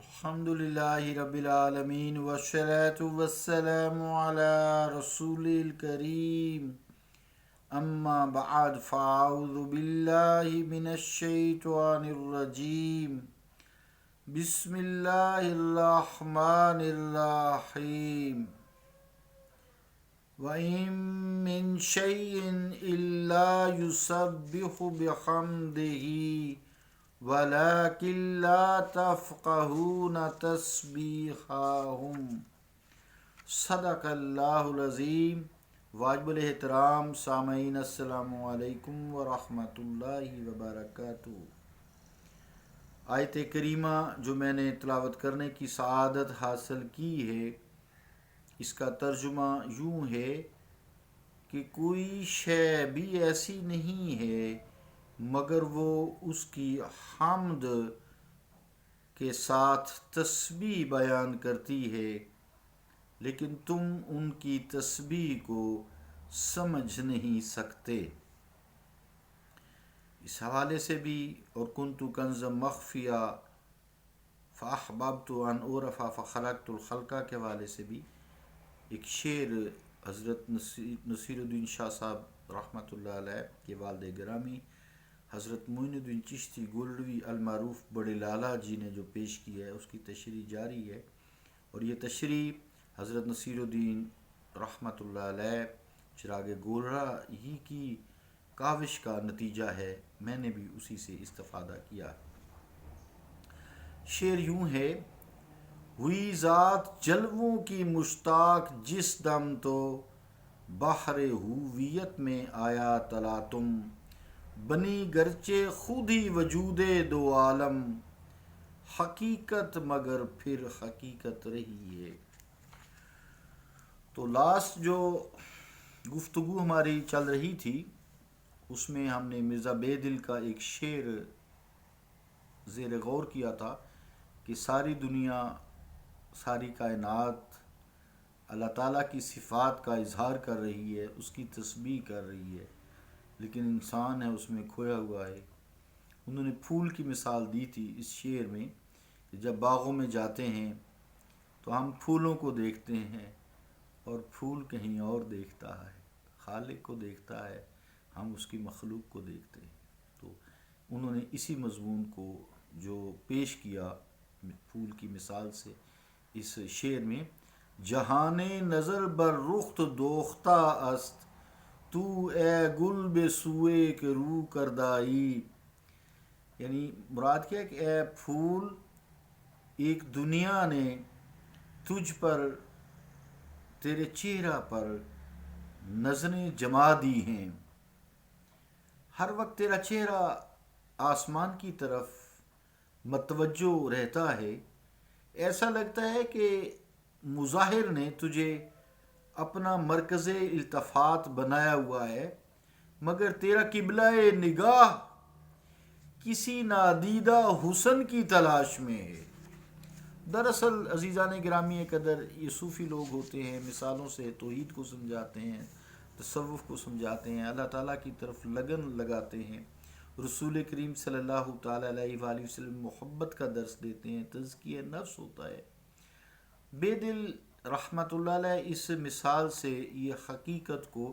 الحمدللہ رب العالمین والصلاة والسلام علی رسول الکریم اما بعد فاعوذ باللہ من الشیطان الرجیم بسم اللہ الرحمن الرحیم وَإِن مِّن شَيْءٍ إِلَّا يُسَبِّحُ بِحَمْدِهِ وَلَكِن لَّا تَفْقَهُونَ تَسْبِيحَهُمْ۔ صدق اللہ العظیم۔ واجب الاحترام سامعین، السلام علیکم ورحمۃ اللہ وبرکاتہ۔ آیت کریمہ جو میں نے تلاوت کرنے کی سعادت حاصل کی ہے، اس کا ترجمہ یوں ہے کہ کوئی شے بھی ایسی نہیں ہے مگر وہ اس کی حمد کے ساتھ تسبیح بیان کرتی ہے، لیکن تم ان کی تسبیح کو سمجھ نہیں سکتے۔ اس حوالے سے بھی اور کنت کنزا مخفیہ فاحببت ان اعرف فخلقت الخلق کے حوالے سے بھی ایک شعر حضرت نصیر الدین شاہ صاحب رحمۃ اللہ علیہ کے والد گرامی حضرت معین الدین چشتی گولڈوی المعروف بڑے لالا جی نے جو پیش کی ہے، اس کی تشریح جاری ہے، اور یہ تشریح حضرت نصیر الدین رحمۃ اللہ علیہ چراغ گولڑا ہی کی کاوش کا نتیجہ ہے۔ میں نے بھی اسی سے استفادہ کیا۔ شعر یوں ہے: ہوئی ذات جلووں کی مشتاق جس دم تو بحر ہویت میں آیا تلاطم، بنی گرچہ خود ہی وجود دو عالم، حقیقت مگر پھر حقیقت رہی ہے۔ تو لاسٹ جو گفتگو ہماری چل رہی تھی اس میں ہم نے مرزا بے دل کا ایک شعر زیر غور کیا تھا کہ ساری دنیا، ساری کائنات اللہ تعالیٰ کی صفات کا اظہار کر رہی ہے، اس کی تسبیح کر رہی ہے، لیکن انسان ہے اس میں کھویا ہوا ہے۔ انہوں نے پھول کی مثال دی تھی اس شعر میں کہ جب باغوں میں جاتے ہیں تو ہم پھولوں کو دیکھتے ہیں اور پھول کہیں اور دیکھتا ہے، خالق کو دیکھتا ہے، ہم اس کی مخلوق کو دیکھتے ہیں۔ تو انہوں نے اسی مضمون کو جو پیش کیا پھول کی مثال سے اس شعر میں: جہان نظر بر رخت دوختہ است، تو اے گل بے سوئے کہ رو کردائی۔ یعنی مراد کیا ہے کہ اے پھول، ایک دنیا نے تجھ پر، تیرے چہرہ پر نظریں جما دی ہیں، ہر وقت تیرا چہرہ آسمان کی طرف متوجہ رہتا ہے، ایسا لگتا ہے کہ مظاہر نے تجھے اپنا مرکز التفات بنایا ہوا ہے، مگر تیرا قبلہ نگاہ کسی نادیدہ حسن کی تلاش میں ہے۔ دراصل عزیزان گرامی قدر، یہ صوفی لوگ ہوتے ہیں، مثالوں سے توحید کو سمجھاتے ہیں، تصوف کو سمجھاتے ہیں، اللہ تعالیٰ کی طرف لگن لگاتے ہیں، رسول کریم صلی اللہ تعالیٰ علیہ وآلہ وسلم محبت کا درس دیتے ہیں، تزکیہ نفس ہوتا ہے۔ بے دل رحمۃ اللہ علیہ اس مثال سے یہ حقیقت کو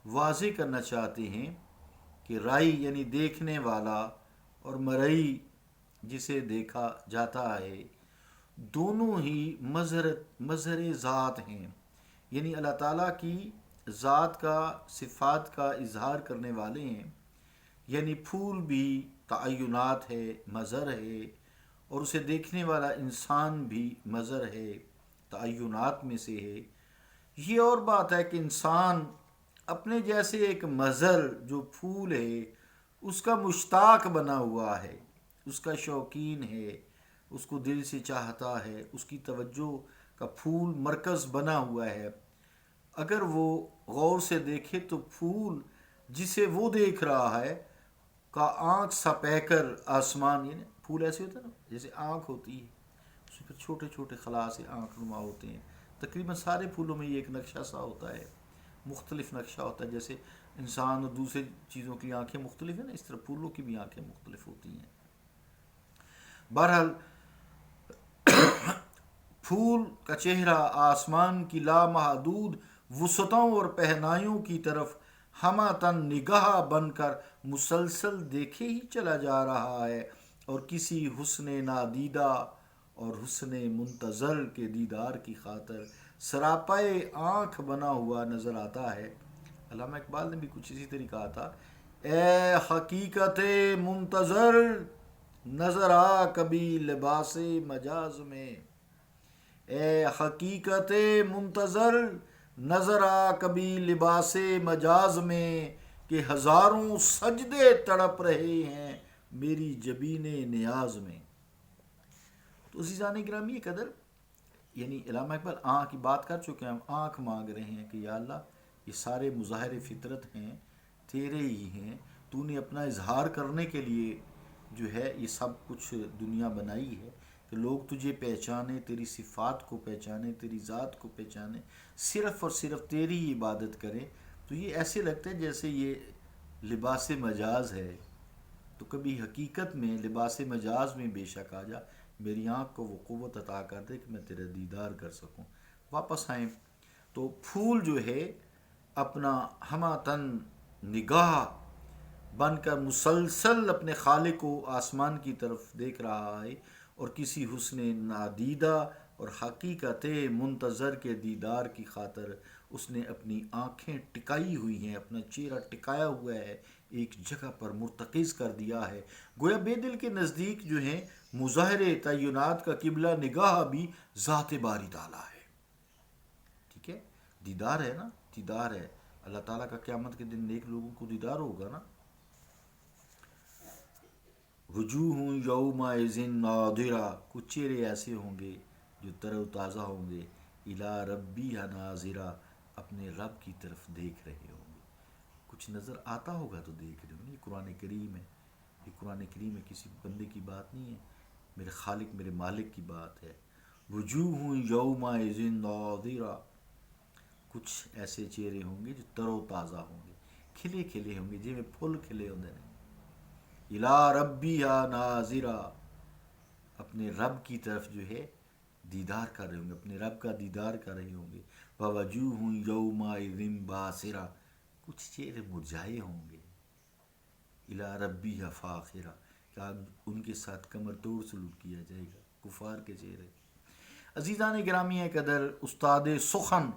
واضح کرنا چاہتے ہیں کہ رائی یعنی دیکھنے والا اور مرئی جسے دیکھا جاتا ہے، دونوں ہی مظہر ذات ہیں، یعنی اللہ تعالیٰ کی ذات کا، صفات کا اظہار کرنے والے ہیں۔ یعنی پھول بھی تعینات ہے، مظہر ہے، اور اسے دیکھنے والا انسان بھی مظہر ہے، تعینات میں سے ہے۔ یہ اور بات ہے کہ انسان اپنے جیسے ایک مظہر جو پھول ہے اس کا مشتاق بنا ہوا ہے، اس کا شوقین ہے، اس کو دل سے چاہتا ہے، اس کی توجہ کا پھول مرکز بنا ہوا ہے۔ اگر وہ غور سے دیکھے تو پھول جسے وہ دیکھ رہا ہے کا آنکھ سپہ کر آسمان، یعنی پھول ایسے ہوتا ہے نا جیسے آنکھ ہوتی ہے، اس پر چھوٹے چھوٹے خلا سے آنکھ نما ہوتے ہیں۔ تقریباً سارے پھولوں میں یہ ایک نقشہ سا ہوتا ہے، مختلف نقشہ ہوتا ہے، جیسے انسان اور دوسرے چیزوں کی آنکھیں مختلف ہیں نا، اس طرح پھولوں کی بھی آنکھیں مختلف ہوتی ہیں۔ بہرحال پھول کا چہرہ آسمان کی لامحدود وسعتوں اور پہنائیوں کی طرف ہمہ تن نگاہ بن کر مسلسل دیکھے ہی چلا جا رہا ہے، اور کسی حسن نادیدہ اور حسن منتظر کے دیدار کی خاطر سراپائے آنکھ بنا ہوا نظر آتا ہے۔ علامہ اقبال نے بھی کچھ اسی طریقہ کہا تھا، اے حقیقت منتظر نظر آ کبھی لباس مجاز میں، اے حقیقت منتظر نظر آ کبھی لباس مجاز میں، کہ ہزاروں سجدے تڑپ رہے ہیں میری جبین نیاز میں۔ تو عزیزان گرامی قدر، یعنی علامہ اقبال آنکھ کی بات کر چکے ہیں، ہم آنکھ مانگ رہے ہیں کہ یا اللہ یہ سارے مظاہر فطرت ہیں تیرے ہی ہیں، تو نے اپنا اظہار کرنے کے لیے جو ہے یہ سب کچھ دنیا بنائی ہے کہ لوگ تجھے پہچانے، تیری صفات کو پہچانے، تیری ذات کو پہچانے، صرف اور صرف تیری ہی عبادت کریں۔ تو یہ ایسے لگتا ہے جیسے یہ لباس مجاز ہے، تو کبھی حقیقت میں لباس مجاز میں بے شک آ جا، میری آنکھ کو وہ قوت عطا کر دے کہ میں تیرا دیدار کر سکوں۔ واپس آئیں تو پھول جو ہے اپنا ہمہ تن نگاہ بن کر مسلسل اپنے خالق کو آسمان کی طرف دیکھ رہا ہے، اور کسی حسن نادیدہ اور حقیقت منتظر کے دیدار کی خاطر اس نے اپنی آنکھیں ٹکائی ہوئی ہیں، اپنا چہرہ ٹکایا ہوا ہے، ایک جگہ پر مرتکز کر دیا ہے۔ گویا بے دل کے نزدیک جو ہیں مظاہر تعینات کا قبلہ نگاہ بھی ذات باری تعالیٰ ہے۔ ٹھیک ہے، دیدار ہے نا، دیدار ہے اللہ تعالیٰ کا، قیامت کے دن نیک لوگوں کو دیدار ہوگا نا۔ وجوہ یومئذ ناظرہ، کچھ چہرے ایسے ہوں گے جو تر و تازہ ہوں گے، الی ربیہا ناظرہ، اپنے رب کی طرف دیکھ رہے ہوں گے۔ کچھ نظر آتا ہوگا تو دیکھ رہے ہوں گے۔ یہ قرآن کریم ہے، یہ قرآن کریم ہے، کسی بندے کی بات نہیں ہے، میرے خالق میرے مالک کی بات ہے۔ وجوہ یومئذ ناظرہ، کچھ ایسے چہرے ہوں گے جو تر و تازہ ہوں گے، کھلے کھلے ہوں گے، جی میں پھول کھلے ہوندے ہیں۔ الی ربیہا ناظرہ، اپنے رب کی طرف جو ہے دیدار کر رہے ہوں گے، اپنے رب کا دیدار کر رہے ہوں گے۔ ووجوہ یومئذ باسرہ، کچھ چہرے مرجھائے ہوں گے۔ الی ربیہا فاخرہ، کہ ان کے ساتھ کمر توڑ سلوک کیا جائے گا، کفار کے چہرے۔ عزیزان گرامی قدر، استاد سخن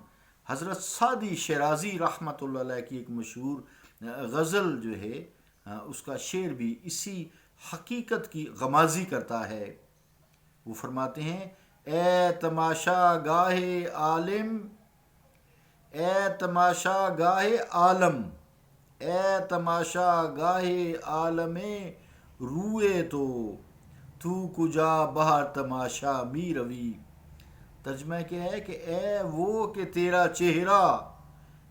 حضرت سعدی شیرازی رحمۃ اللہ علیہ کی ایک مشہور غزل جو ہے، اس کا شعر بھی اسی حقیقت کی غمازی کرتا ہے۔ وہ فرماتے ہیں، اے تماشا گاہ عالم، اے تماشا گاہ عالم، اے تماشا گاہ عالم روئے تو کجا بہر تماشا می روی۔ ترجمہ کیا ہے کہ اے وہ کہ تیرا چہرہ،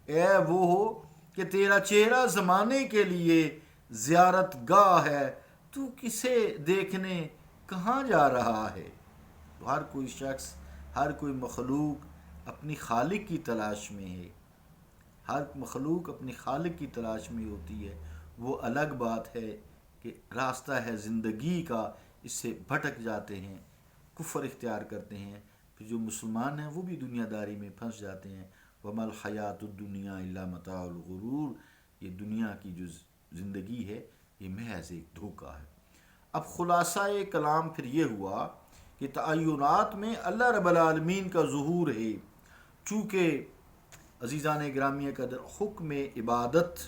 اے وہ ہو کہ تیرا چہرہ زمانے کے لیے زیارت گاہ ہے، تو کسے دیکھنے کہاں جا رہا ہے۔ تو ہر کوئی شخص، ہر کوئی مخلوق اپنی خالق کی تلاش میں ہے، ہر مخلوق اپنی خالق کی تلاش میں ہوتی ہے۔ وہ الگ بات ہے کہ راستہ ہے زندگی کا، اس سے بھٹک جاتے ہیں، کفر اختیار کرتے ہیں، پھر جو مسلمان ہیں وہ بھی دنیا داری میں پھنس جاتے ہیں۔ وَمَا الْحَيَاةُ الدُّنْيَا إِلَّا مَتَاعُ الْغُرُورِ، یہ دنیا کی جو زندگی ہے یہ محض ایک دھوکہ ہے۔ اب خلاصہ کلام پھر یہ ہوا کہ تعینات میں اللہ رب العالمین کا ظہور ہے، چونکہ عزیزان گرامی قدر حکم عبادت،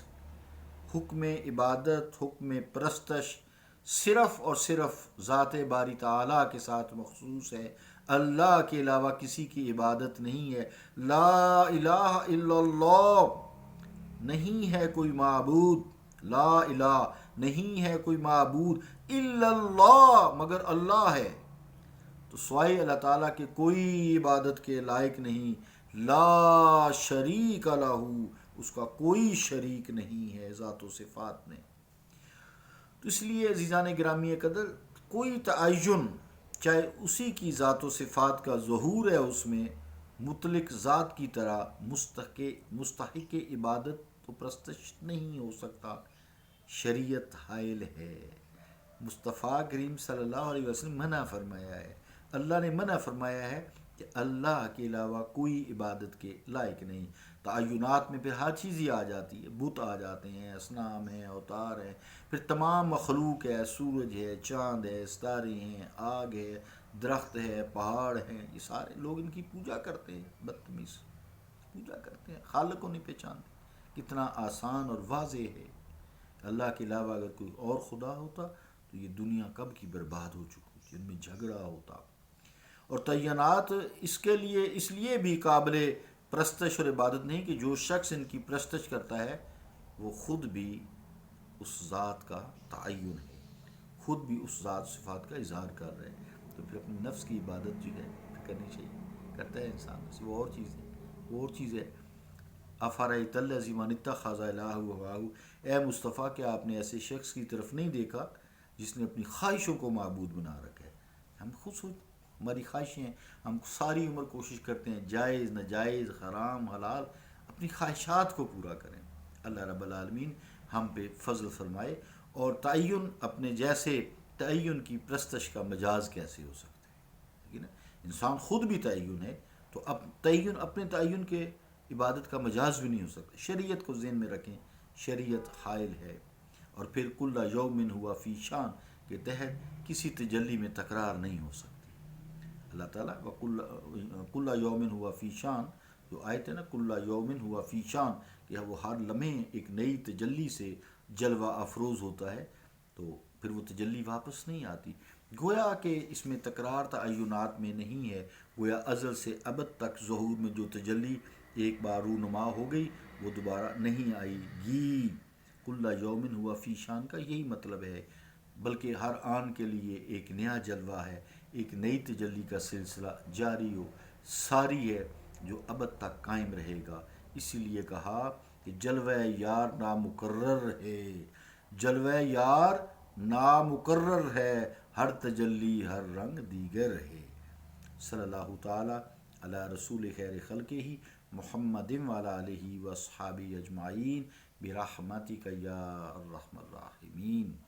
حکم پرستش صرف اور صرف ذات باری تعالیٰ کے ساتھ مخصوص ہے، اللہ کے علاوہ کسی کی عبادت نہیں ہے۔ لا الہ الا اللہ، نہیں ہے کوئی معبود، لا الہ نہیں ہے کوئی معبود الا اللہ، مگر اللہ ہے۔ تو سوائے اللہ تعالیٰ کے کوئی عبادت کے لائق نہیں۔ لا شریک لہ، اس کا کوئی شریک نہیں ہے ذات و صفات میں۔ تو اس لیے عزیزان گرامی قدر کوئی تعین، چاہے اسی کی ذات و صفات کا ظہور ہے، اس میں مطلق ذات کی طرح مستحق عبادت و پرستش نہیں ہو سکتا، شریعت حائل ہے۔ مصطفیٰ کریم صلی اللہ علیہ وسلم منع فرمایا ہے، اللہ نے منع فرمایا ہے کہ اللہ کے علاوہ کوئی عبادت کے لائق نہیں۔ تعینات میں پھر ہر چیز ہی آ جاتی ہے، بت آ جاتے ہیں، اصنام ہیں، اوتار ہیں، پھر تمام مخلوق ہے، سورج ہے، چاند ہے، ستارے ہیں، آگ ہے، درخت ہے، پہاڑ ہیں، یہ سارے لوگ ان کی پوجا کرتے ہیں، بدتمیز پوجا کرتے ہیں، خالق کو نہیں پہچانتے۔ کتنا آسان اور واضح ہے۔ اللہ کے علاوہ اگر کوئی اور خدا ہوتا تو یہ دنیا کب کی برباد ہو چکی ہوتی، ان میں جھگڑا ہوتا۔ اور تعینات اس لیے بھی قابل پرستش اور عبادت نہیں کہ جو شخص ان کی پرستش کرتا ہے وہ خود بھی اس ذات کا تعین ہے، خود بھی اس ذات صفات کا اظہار کر رہے ہیں، تو پھر اپنے نفس کی عبادت جو ہے کرنی چاہیے، کرتا ہے انسان، بس وہ اور چیز ہے، وہ اور چیز ہے۔ افرأیت الذی من اتخذ الہہ ہواہ، اے مصطفیٰ کیا آپ نے ایسے شخص کی طرف نہیں دیکھا جس نے اپنی خواہشوں کو معبود بنا رکھا ہے۔ ہم خود سوچ، ہماری خواہشیں ہیں، ہم ساری عمر کوشش کرتے ہیں جائز ناجائز حرام حلال اپنی خواہشات کو پورا کریں۔ اللہ رب العالمین ہم پہ فضل فرمائے۔ اور تعین اپنے جیسے تعین کی پرستش کا مجاز کیسے ہو سکتا ہے، ٹھیک ہے نا؟ انسان خود بھی تعین ہے، تو اب تعین اپنے تعین کے عبادت کا مجاز بھی نہیں ہو سکتا۔ شریعت کو ذہن میں رکھیں، شریعت حائل ہے۔ اور پھر کل یوم ہوا فی شان کے تحت کسی تجلی میں تکرار نہیں ہو سکتی۔ اللہ تعالیٰ کل یوم ہوا فی شان، جو آیت ہے نا کل یوم ہوا فی شان، کہ وہ ہر لمحے ایک نئی تجلی سے جلوہ افروز ہوتا ہے، تو پھر وہ تجلی واپس نہیں آتی۔ گویا کہ اس میں تکرار تعینات میں نہیں ہے، گویا ازل سے ابد تک ظہور میں جو تجلی ایک بار رونما ہو گئی وہ دوبارہ نہیں آئے گی۔ کل یومن ہوا فی شان کا یہی مطلب ہے، بلکہ ہر آن کے لیے ایک نیا جلوہ ہے، ایک نئی تجلی کا سلسلہ جاری و ساری ہے جو ابد تک قائم رہے گا۔ اسی لیے کہا کہ جلوہ یار نامقرر ہے، جلوہ یار نامقرر ہے، ہر تجلی ہر رنگ دیگر ہے۔ صلی اللہ تعالی علی رسول خیر خلقہ محمد وعلی آلہ واصحابہ اجمعین برحمتک یا ارحم الراحمین۔